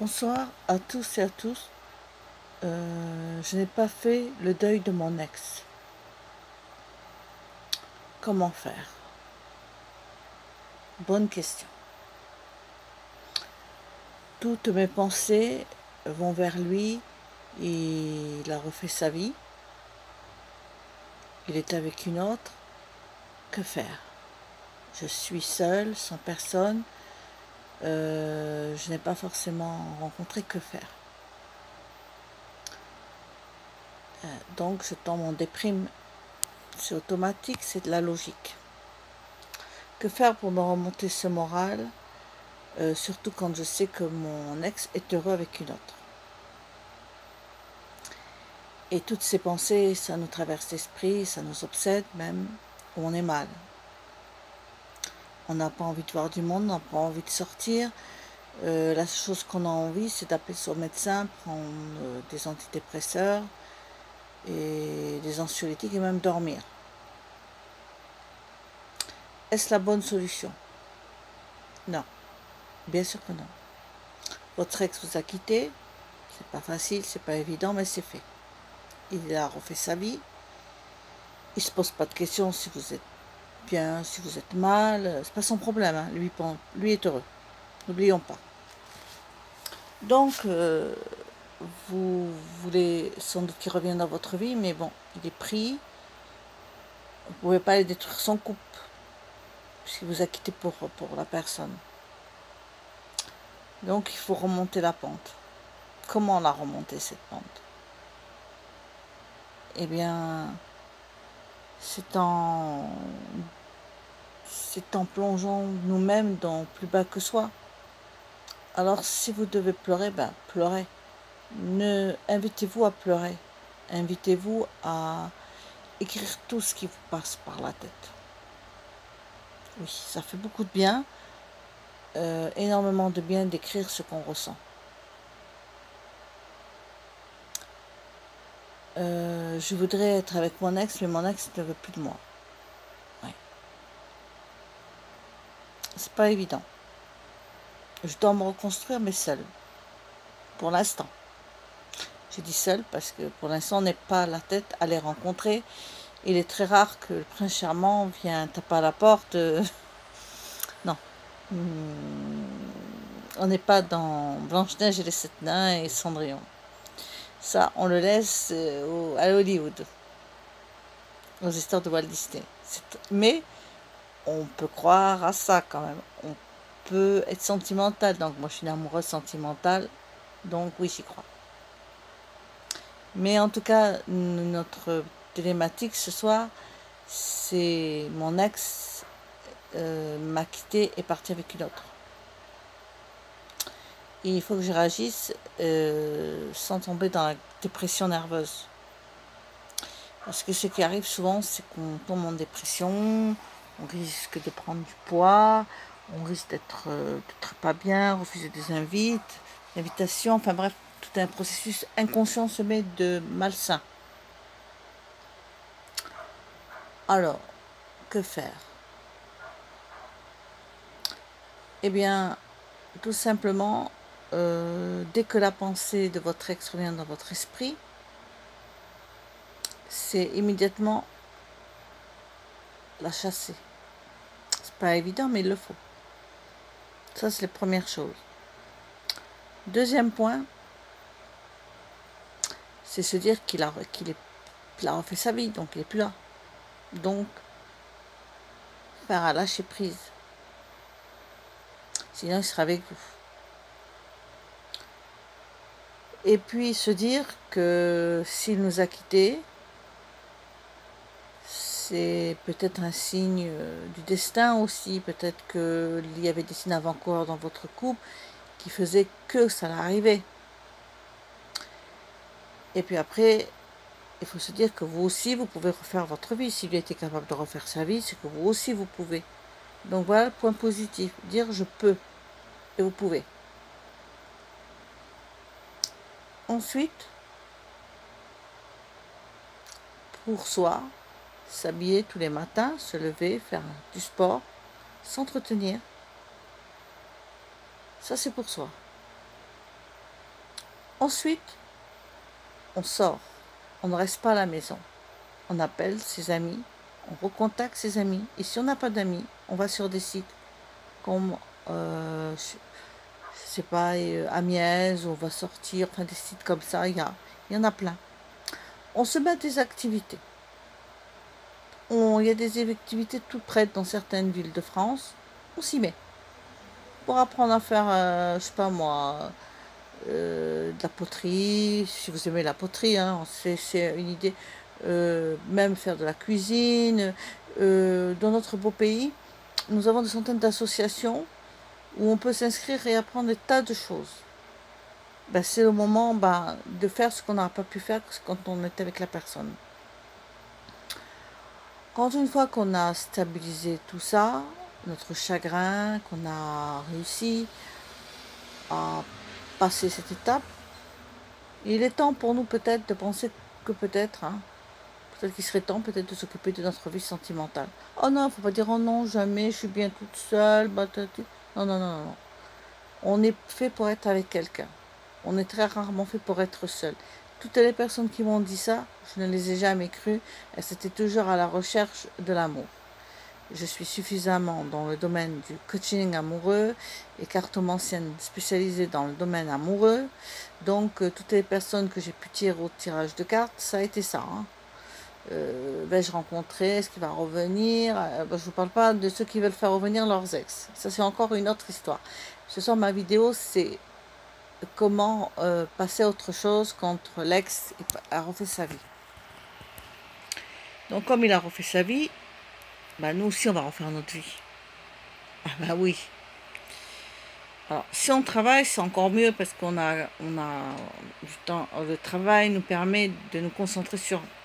Bonsoir à tous et à tous. Je n'ai pas fait le deuil de mon ex. Comment faire? Bonne question. Toutes mes pensées vont vers lui. Il a refait sa vie. Il est avec une autre. Que faire? Je suis seule, sans personne. Je n'ai pas forcément rencontré. Que faire? Donc je tombe en déprime. C'est automatique, c'est de la logique. Que faire pour me remonter ce moral, surtout quand je sais que mon ex est heureux avec une autre. Et toutes ces pensées, ça nous traverse l'esprit, ça nous obsède même, où on est mal. On n'a pas envie de voir du monde, on n'a pas envie de sortir. La chose qu'on a envie, c'est d'appeler son médecin, prendre des antidépresseurs et des anxiolytiques et même dormir. Est-ce la bonne solution? Non, bien sûr que non. Votre ex vous a quitté, c'est pas facile, c'est pas évident, mais c'est fait. Il a refait sa vie. Il se pose pas de questions si vous êtes bien, si vous êtes mal. C'est pas son problème, hein. Lui est heureux. N'oublions pas. Donc, vous voulez sans doute qu'il revienne dans votre vie, mais bon, il est pris. Vous ne pouvez pas aller détruire son couple, puisqu'il vous a quitté pour la personne. Donc, il faut remonter la pente. Comment la remonter, cette pente? Eh bien, c'est en plongeant nous-mêmes dans plus bas que soi. Alors, si vous devez pleurer, ben pleurez. Invitez-vous à pleurer. Invitez-vous à écrire tout ce qui vous passe par la tête. Oui, ça fait beaucoup de bien, énormément de bien d'écrire ce qu'on ressent. Je voudrais être avec mon ex, mais mon ex ne veut plus de moi. Ouais. C'est pas évident. Je dois me reconstruire, mais seule. Pour l'instant. J'ai dit seule parce que pour l'instant, on n'est pas à la tête à les rencontrer. Il est très rare que le prince charmant vienne taper à la porte. Non. On n'est pas dans Blanche-Neige et les 7 nains et Cendrillon. Ça, on le laisse à Hollywood, aux histoires de Walt Disney. Mais on peut croire à ça quand même. On peut être sentimental. Donc moi, je suis une amoureuse sentimentale. Donc oui, j'y crois. Mais en tout cas, notre thématique ce soir, c'est mon ex m'a quitté et parti avec une autre. Et il faut que je réagisse sans tomber dans la dépression nerveuse. Parce que ce qui arrive souvent, c'est qu'on tombe en dépression, on risque de prendre du poids, on risque d'être pas bien, refuser des invitations, enfin bref, tout un processus inconscient se met de malsain. Alors, que faire? Eh bien, tout simplement, dès que la pensée de votre ex revient dans votre esprit, c'est immédiatement la chasser. C'est pas évident, mais il le faut. Ça, c'est la première chose. Deuxième point, c'est se dire qu'il a refait sa vie, donc il n'est plus là. Donc, faire un lâcher prise. Sinon, il sera avec vous. Et puis, se dire que s'il nous a quittés, c'est peut-être un signe du destin aussi. Peut-être qu'il y avait des signes avant-coureurs dans votre couple qui faisaient que ça l'arrivait. Et puis après, il faut se dire que vous aussi, vous pouvez refaire votre vie. S'il a été capable de refaire sa vie, c'est que vous aussi, vous pouvez. Donc voilà le point positif. Dire je peux. Et vous pouvez. Ensuite, pour soi, s'habiller tous les matins, se lever, faire du sport, s'entretenir. Ça, c'est pour soi. Ensuite, on sort. On ne reste pas à la maison. On appelle ses amis, on recontacte ses amis. Et si on n'a pas d'amis, on va sur des sites comme, je sais pas, Amiens, on va sortir, enfin des sites comme ça, il y en a plein. On se met à des activités. Il y a des activités toutes prêtes dans certaines villes de France. On s'y met. Pour apprendre à faire, je sais pas moi, de la poterie, si vous aimez la poterie, hein, c'est une idée. Même faire de la cuisine. Dans notre beau pays, nous avons des centaines d'associations où on peut s'inscrire et apprendre des tas de choses. Ben, c'est le moment de faire ce qu'on n'aura pas pu faire quand on était avec la personne. Quand une fois qu'on a stabilisé tout ça, notre chagrin, qu'on a réussi à passer cette étape, il est temps pour nous peut-être de penser que peut-être qu'il serait temps peut-être de s'occuper de notre vie sentimentale. Oh non, il ne faut pas dire oh non, jamais, je suis bien toute seule. Non, non, non, non, non. On est fait pour être avec quelqu'un. On est très rarement fait pour être seul. Toutes les personnes qui m'ont dit ça, je ne les ai jamais crues. Elles étaient toujours à la recherche de l'amour. Je suis suffisamment dans le domaine du coaching amoureux et cartomancienne spécialisée dans le domaine amoureux. Donc, toutes les personnes que j'ai pu tirer au tirage de cartes, ça a été ça. Vais-je rencontrer, est-ce qu'il va revenir, je ne vous parle pas de ceux qui veulent faire revenir leurs ex. Ça, c'est encore une autre histoire. Ce soir, ma vidéo, c'est comment passer à autre chose quand l'ex a refait sa vie. Donc, comme il a refait sa vie, nous aussi, on va refaire notre vie. Ah oui. Alors, si on travaille, c'est encore mieux parce qu'on a du temps. Le travail nous permet de nous concentrer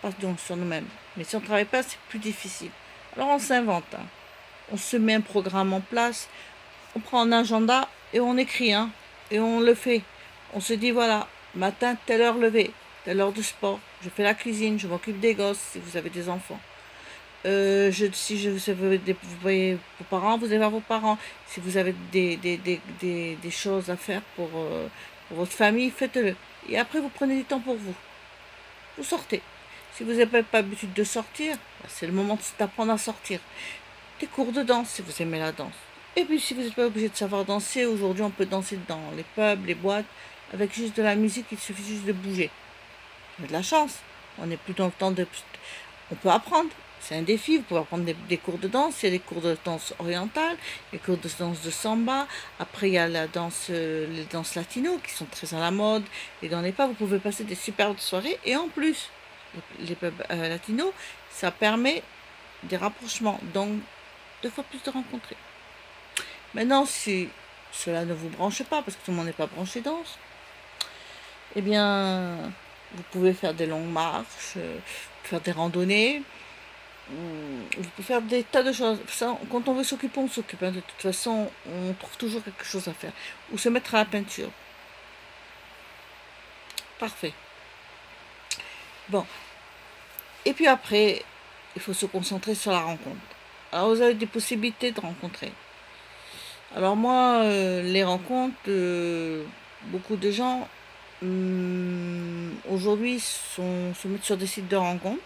pas sur nous-mêmes. Mais si on ne travaille pas, c'est plus difficile. Alors, on s'invente. On se met un programme en place. On prend un agenda et on écrit. Et on le fait. On se dit, voilà, matin, telle heure lever, telle heure de sport. Je fais la cuisine, je m'occupe des gosses si vous avez des enfants. Si vous voyez vos parents, vous allez voir vos parents. Si vous avez des choses à faire pour votre famille, faites-le. Et après, vous prenez du temps pour vous. Vous sortez. Si vous n'avez pas l'habitude de sortir, c'est le moment d'apprendre à sortir. Des cours de danse, si vous aimez la danse. Et puis, si vous n'êtes pas obligé de savoir danser, aujourd'hui, on peut danser dans les pubs, les boîtes, avec juste de la musique, il suffit juste de bouger. On a de la chance. On n'est plus dans le temps de... On peut apprendre. C'est un défi, vous pouvez apprendre des cours de danse. Il y a des cours de danse orientale, des cours de danse de samba. Après, il y a les danses latino qui sont très à la mode. Et dans les pubs, vous pouvez passer des superbes soirées. Et en plus, les pubs latinos, ça permet des rapprochements. Donc, 2 fois plus de rencontrer. Maintenant, si cela ne vous branche pas, parce que tout le monde n'est pas branché danse, eh bien, vous pouvez faire des longues marches, faire des randonnées. Vous pouvez faire des tas de choses. Ça, quand on veut s'occuper, on s'occupe. De toute façon, on trouve toujours quelque chose à faire. Ou se mettre à la peinture. Parfait. Bon. Et puis après, il faut se concentrer sur la rencontre. Alors, vous avez des possibilités de rencontrer. Alors moi, les rencontres, beaucoup de gens aujourd'hui se mettent sur des sites de rencontres.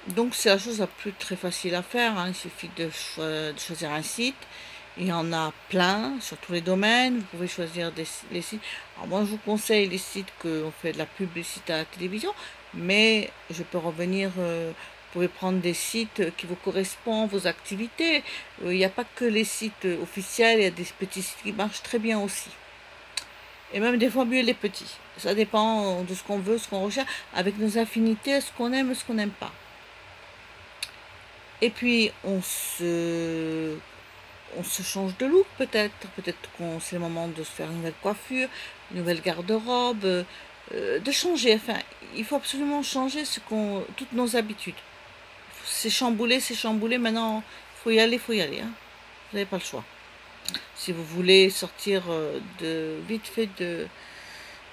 Donc c'est la chose la plus très facile à faire. Il suffit de choisir un site. Il y en a plein sur tous les domaines. Vous pouvez choisir les sites. Alors moi, je vous conseille les sites qu'on fait de la publicité à la télévision, mais je peux revenir. Vous pouvez prendre des sites qui vous correspondent, vos activités. Il n'y a pas que les sites officiels, il y a des petits sites qui marchent très bien aussi. Et même des fois mieux les petits. Ça dépend de ce qu'on veut, ce qu'on recherche, avec nos affinités, ce qu'on aime, ce qu'on n'aime pas. Et puis on se change de look peut-être. Peut-être qu'on c'est le moment de se faire une nouvelle coiffure, une nouvelle garde-robe, de changer. Enfin, il faut absolument changer toutes nos habitudes. C'est chamboulé. Maintenant, il faut y aller. Vous n'avez pas le choix. Si vous voulez sortir vite fait de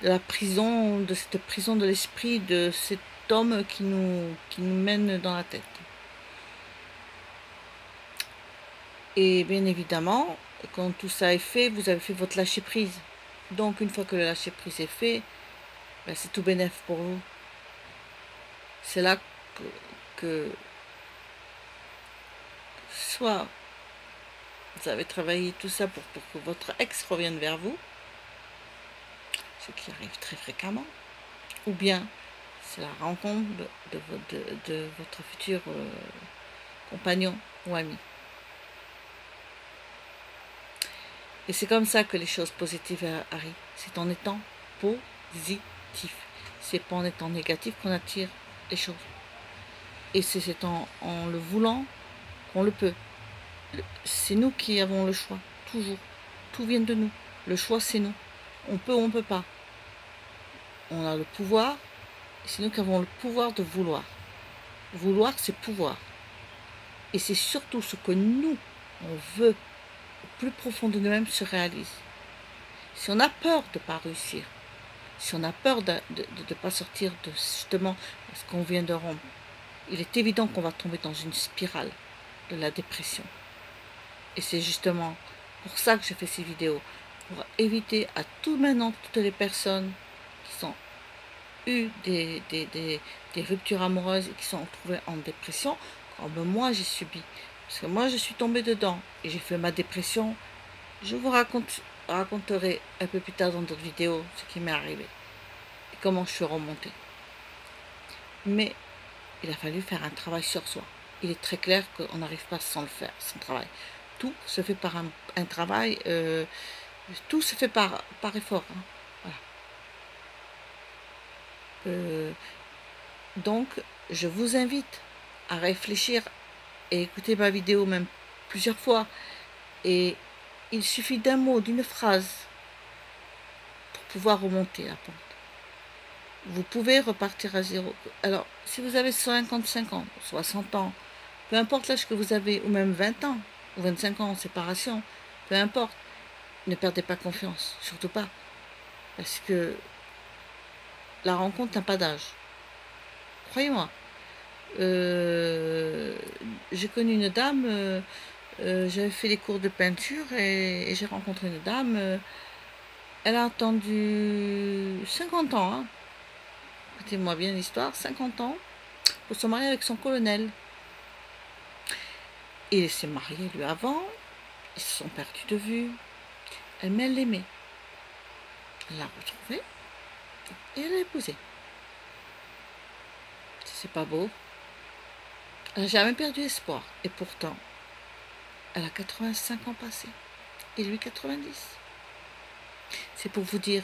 la prison, de cette prison de l'esprit, de cet homme qui nous mène dans la tête. Et bien évidemment, quand tout ça est fait, vous avez fait votre lâcher prise. Donc une fois que le lâcher prise est fait, ben, c'est tout bénef pour vous. C'est là que soit vous avez travaillé tout ça pour que votre ex revienne vers vous, ce qui arrive très fréquemment, ou bien c'est la rencontre de votre futur compagnon ou ami. Et c'est comme ça que les choses positives arrivent. C'est en étant positif. C'est pas en étant négatif qu'on attire les choses. Et c'est en le voulant qu'on le peut. C'est nous qui avons le choix, toujours. Tout vient de nous. Le choix, c'est nous. On peut ou on ne peut pas. On a le pouvoir, c'est nous qui avons le pouvoir de vouloir. Vouloir, c'est pouvoir. Et c'est surtout ce que nous, on veut, au plus profond de nous-mêmes, se réalise. Si on a peur de ne pas réussir, si on a peur de ne pas sortir de justement ce qu'on vient de rompre, il est évident qu'on va tomber dans une spirale de la dépression. Et c'est justement pour ça que je fais ces vidéos, pour éviter à tout maintenant toutes les personnes qui ont eu des ruptures amoureuses et qui sont retrouvées en dépression, comme moi j'ai subi. Parce que moi je suis tombée dedans et j'ai fait ma dépression. Je vous raconterai un peu plus tard dans d'autres vidéos ce qui m'est arrivé et comment je suis remontée. Mais il a fallu faire un travail sur soi. Il est très clair qu'on n'arrive pas sans le faire, sans travail. Tout se fait par un travail, tout se fait par effort. Hein. Voilà. Donc, je vous invite à réfléchir et écouter ma vidéo même plusieurs fois. Et il suffit d'un mot, d'une phrase pour pouvoir remonter la pente. Vous pouvez repartir à zéro. Alors, si vous avez 55 ans, 60 ans, peu importe l'âge que vous avez, ou même 20 ans, ou 25 ans en séparation, peu importe, ne perdez pas confiance, surtout pas. Parce que la rencontre n'a pas d'âge. Croyez-moi. J'ai connu une dame, j'avais fait des cours de peinture et j'ai rencontré une dame, elle a attendu 50 ans, hein. Écoutez-moi bien l'histoire, 50 ans, pour se marier avec son colonel. Il s'est marié lui avant, ils se sont perdus de vue, mais elle l'aimait. Elle l'a retrouvé et elle l'a épousé. C'est pas beau. Elle n'a jamais perdu espoir. Et pourtant, elle a 85 ans passés. Et lui 90. C'est pour vous dire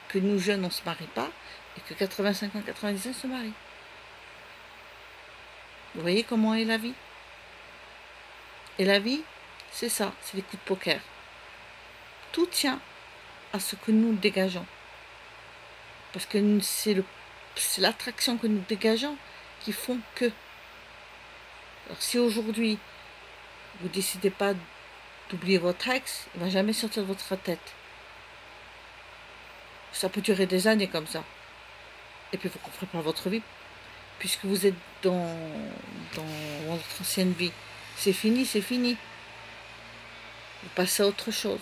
que nous jeunes, on ne se marie pas. Et que 85 ans, 90 ans se marient. Vous voyez comment est la vie? Et la vie, c'est ça, c'est des coups de poker. Tout tient à ce que nous dégageons. Parce que c'est l'attraction que nous dégageons qui font que. Alors si aujourd'hui, vous ne décidez pas d'oublier votre ex, il ne va jamais sortir de votre tête. Ça peut durer des années comme ça. Et puis vous ne ferez pas votre vie, puisque vous êtes dans votre ancienne vie. C'est fini, c'est fini. Vous passez à autre chose.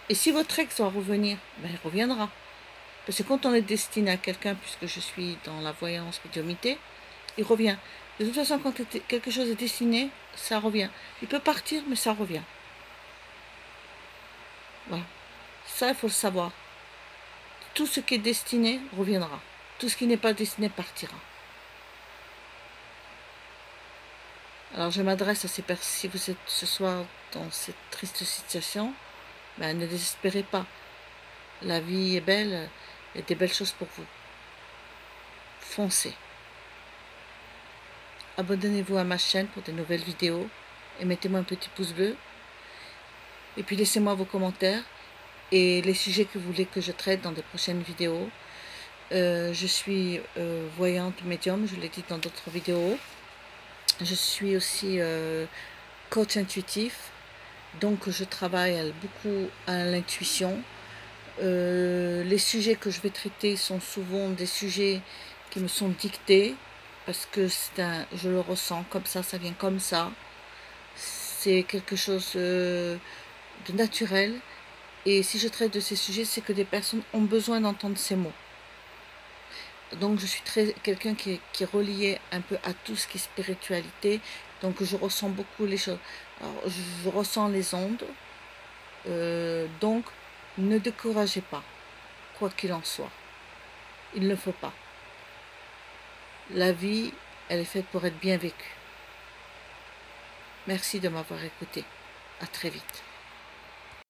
Et si votre ex doit revenir, ben il reviendra. Parce que quand on est destiné à quelqu'un, puisque je suis dans la voyance médiumnité, il revient. De toute façon, quand quelque chose est destiné, ça revient. Il peut partir, mais ça revient. Voilà. Ça, il faut le savoir. Tout ce qui est destiné reviendra. Tout ce qui n'est pas destiné partira. Alors je m'adresse à ces personnes, si vous êtes ce soir dans cette triste situation, ben, ne désespérez pas. La vie est belle, il y a des belles choses pour vous. Foncez. Abonnez-vous à ma chaîne pour de nouvelles vidéos et mettez-moi un petit pouce bleu. Et puis laissez-moi vos commentaires et les sujets que vous voulez que je traite dans des prochaines vidéos. Je suis voyante médium, je l'ai dit dans d'autres vidéos. Je suis aussi coach intuitif, donc je travaille beaucoup à l'intuition. Les sujets que je vais traiter sont souvent des sujets qui me sont dictés, parce que je le ressens comme ça vient comme ça. C'est quelque chose de naturel Et si je traite de ces sujets, c'est que des personnes ont besoin d'entendre ces mots. Donc je suis quelqu'un qui est relié un peu à tout ce qui est spiritualité. Donc je ressens beaucoup les choses. Alors, je ressens les ondes. Donc ne découragez pas, quoi qu'il en soit. Il ne faut pas. La vie, elle est faite pour être bien vécue. Merci de m'avoir écouté. À très vite.